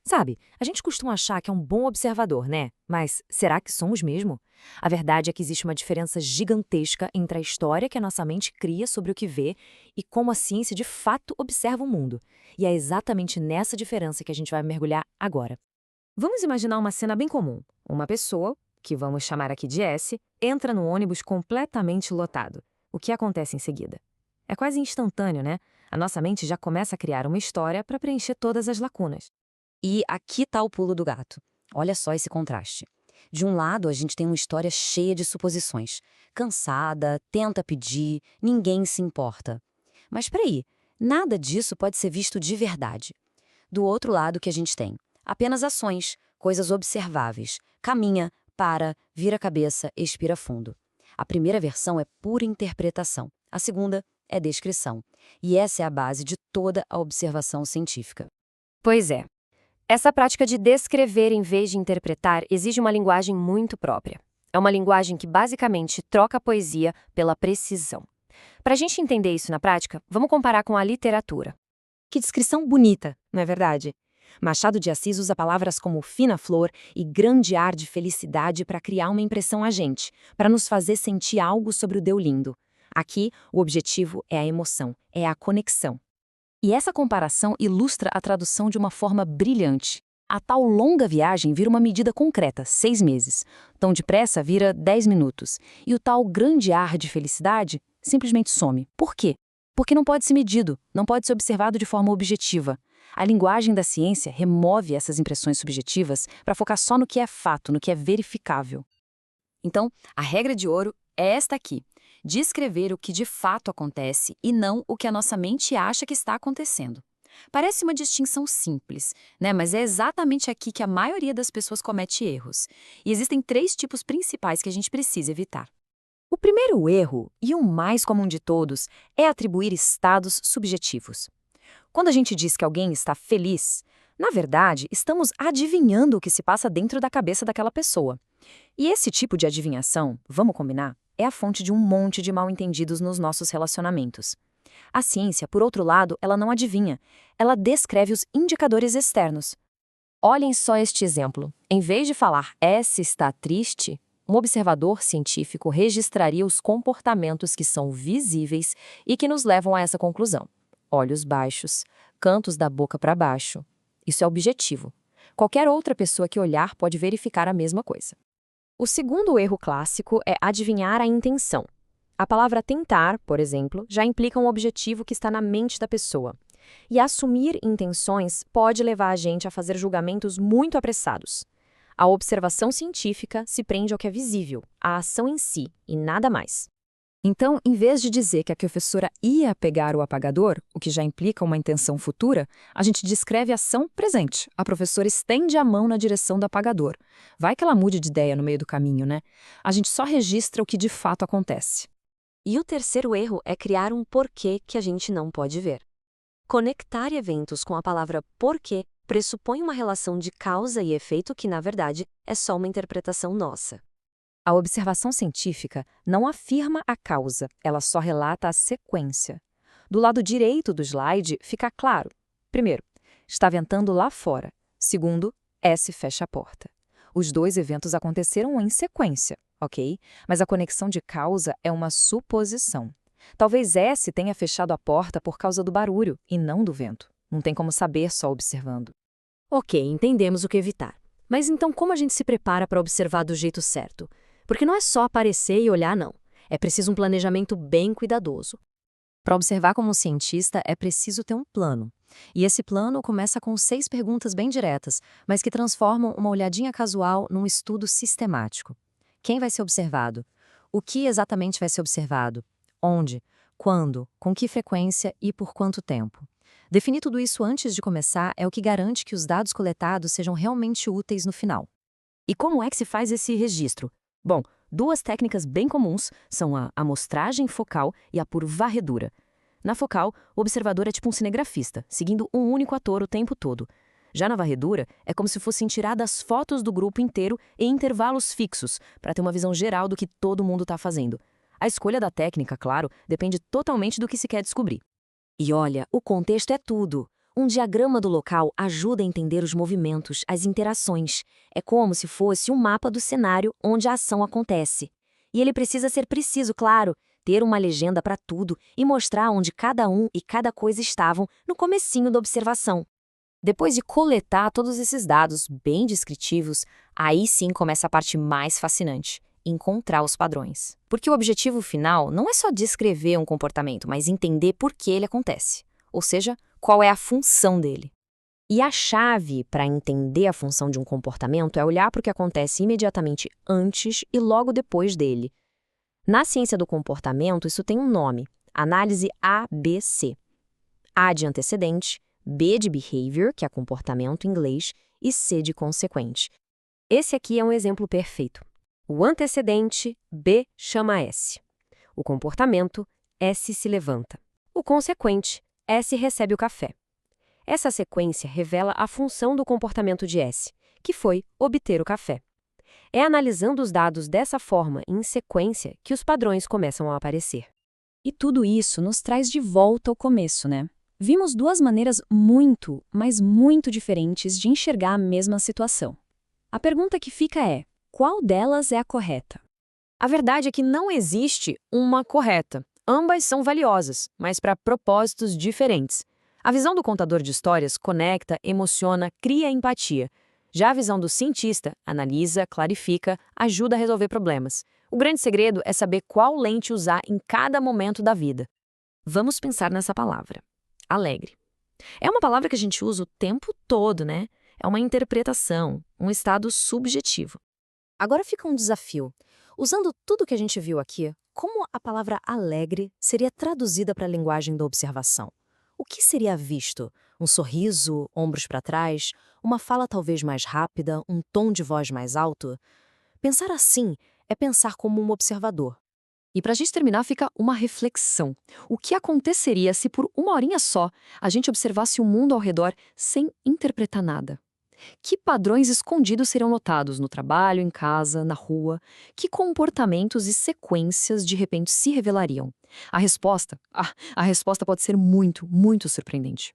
Sabe, a gente costuma achar que é um bom observador, né? Mas será que somos mesmo? A verdade é que existe uma diferença gigantesca entre a história que a nossa mente cria sobre o que vê e como a ciência de fato observa o mundo. E é exatamente nessa diferença que a gente vai mergulhar agora. Vamos imaginar uma cena bem comum. Uma pessoa, que vamos chamar aqui de S, entra no ônibus completamente lotado. O que acontece em seguida? É quase instantâneo, né? A nossa mente já começa a criar uma história para preencher todas as lacunas. E aqui está o pulo do gato. Olha só esse contraste. De um lado, a gente tem uma história cheia de suposições. Cansada, tenta pedir, ninguém se importa. Mas peraí, nada disso pode ser visto de verdade. Do outro lado, o que a gente tem? Apenas ações, coisas observáveis. Caminha, para, vira a cabeça, expira fundo. A primeira versão é pura interpretação. A segunda é descrição. E essa é a base de toda a observação científica. Pois é. Essa prática de descrever em vez de interpretar exige uma linguagem muito própria. É uma linguagem que basicamente troca a poesia pela precisão. Para a gente entender isso na prática, vamos comparar com a literatura. Que descrição bonita, não é verdade? Machado de Assis usa palavras como fina flor e grande ar de felicidade para criar uma impressão a gente, para nos fazer sentir algo sobre o Deolindo. Aqui, o objetivo é a emoção, é a conexão. E essa comparação ilustra a tradução de uma forma brilhante. A tal longa viagem vira uma medida concreta, 6 meses. Tão depressa vira 10 minutos. E o tal grande ar de felicidade simplesmente some. Por quê? Porque não pode ser medido, não pode ser observado de forma objetiva. A linguagem da ciência remove essas impressões subjetivas para focar só no que é fato, no que é verificável. Então, a regra de ouro é esta aqui: descrever o que de fato acontece e não o que a nossa mente acha que está acontecendo. Parece uma distinção simples, né? Mas é exatamente aqui que a maioria das pessoas comete erros. E existem 3 tipos principais que a gente precisa evitar. O primeiro erro, e o mais comum de todos, é atribuir estados subjetivos. Quando a gente diz que alguém está feliz, na verdade, estamos adivinhando o que se passa dentro da cabeça daquela pessoa. E esse tipo de adivinhação, vamos combinar, é a fonte de um monte de mal-entendidos nos nossos relacionamentos. A ciência, por outro lado, ela não adivinha, ela descreve os indicadores externos. Olhem só este exemplo. Em vez de falar S está triste, um observador científico registraria os comportamentos que são visíveis e que nos levam a essa conclusão. Olhos baixos, cantos da boca para baixo. Isso é objetivo. Qualquer outra pessoa que olhar pode verificar a mesma coisa. O segundo erro clássico é adivinhar a intenção. A palavra tentar, por exemplo, já implica um objetivo que está na mente da pessoa. E assumir intenções pode levar a gente a fazer julgamentos muito apressados. A observação científica se prende ao que é visível, à ação em si, e nada mais. Então, em vez de dizer que a professora ia pegar o apagador, o que já implica uma intenção futura, a gente descreve a ação presente. A professora estende a mão na direção do apagador. Vai que ela mude de ideia no meio do caminho, né? A gente só registra o que de fato acontece. E o terceiro erro é criar um porquê que a gente não pode ver. Conectar eventos com a palavra porquê pressupõe uma relação de causa e efeito que, na verdade, é só uma interpretação nossa. A observação científica não afirma a causa, ela só relata a sequência. Do lado direito do slide fica claro. Primeiro, está ventando lá fora. Segundo, S fecha a porta. Os 2 eventos aconteceram em sequência, ok? Mas a conexão de causa é uma suposição. Talvez S tenha fechado a porta por causa do barulho e não do vento. Não tem como saber só observando. Ok, entendemos o que evitar. Mas então como a gente se prepara para observar do jeito certo? Porque não é só aparecer e olhar, não. É preciso um planejamento bem cuidadoso. Para observar como um cientista, é preciso ter um plano. E esse plano começa com 6 perguntas bem diretas, mas que transformam uma olhadinha casual num estudo sistemático. Quem vai ser observado? O que exatamente vai ser observado? Onde? Quando? Com que frequência e por quanto tempo? Definir tudo isso antes de começar é o que garante que os dados coletados sejam realmente úteis no final. E como é que se faz esse registro? Bom, 2 técnicas bem comuns são a amostragem focal e a por varredura. Na focal, o observador é tipo um cinegrafista, seguindo um único ator o tempo todo. Já na varredura, é como se fossem tiradas fotos do grupo inteiro em intervalos fixos, para ter uma visão geral do que todo mundo está fazendo. A escolha da técnica, claro, depende totalmente do que se quer descobrir. E olha, o contexto é tudo. Um diagrama do local ajuda a entender os movimentos, as interações. É como se fosse um mapa do cenário onde a ação acontece. E ele precisa ser preciso, claro, ter uma legenda para tudo e mostrar onde cada um e cada coisa estavam no comecinho da observação. Depois de coletar todos esses dados bem descritivos, aí sim começa a parte mais fascinante: encontrar os padrões. Porque o objetivo final não é só descrever um comportamento, mas entender por que ele acontece. Ou seja, qual é a função dele. E a chave para entender a função de um comportamento é olhar para o que acontece imediatamente antes e logo depois dele. Na ciência do comportamento, isso tem um nome: análise ABC. A de antecedente, B de behavior, que é comportamento em inglês, e C de consequente. Esse aqui é um exemplo perfeito. O antecedente, B chama S. O comportamento, S se levanta. O consequente, S recebe o café. Essa sequência revela a função do comportamento de S, que foi obter o café. É analisando os dados dessa forma, em sequência, que os padrões começam a aparecer. E tudo isso nos traz de volta ao começo, né? Vimos duas maneiras muito, mas muito diferentes de enxergar a mesma situação. A pergunta que fica é: qual delas é a correta? A verdade é que não existe uma correta. Ambas são valiosas, mas para propósitos diferentes. A visão do contador de histórias conecta, emociona, cria empatia. Já a visão do cientista analisa, clarifica, ajuda a resolver problemas. O grande segredo é saber qual lente usar em cada momento da vida. Vamos pensar nessa palavra: alegre. É uma palavra que a gente usa o tempo todo, né? É uma interpretação, um estado subjetivo. Agora fica um desafio. Usando tudo que a gente viu aqui, como a palavra alegre seria traduzida para a linguagem da observação? O que seria visto? Um sorriso, ombros para trás, uma fala talvez mais rápida, um tom de voz mais alto? Pensar assim é pensar como um observador. E para a gente terminar, fica uma reflexão. O que aconteceria se por uma horinha só a gente observasse o mundo ao redor sem interpretar nada? Que padrões escondidos seriam notados no trabalho, em casa, na rua? Que comportamentos e sequências de repente se revelariam? A resposta pode ser muito, muito surpreendente.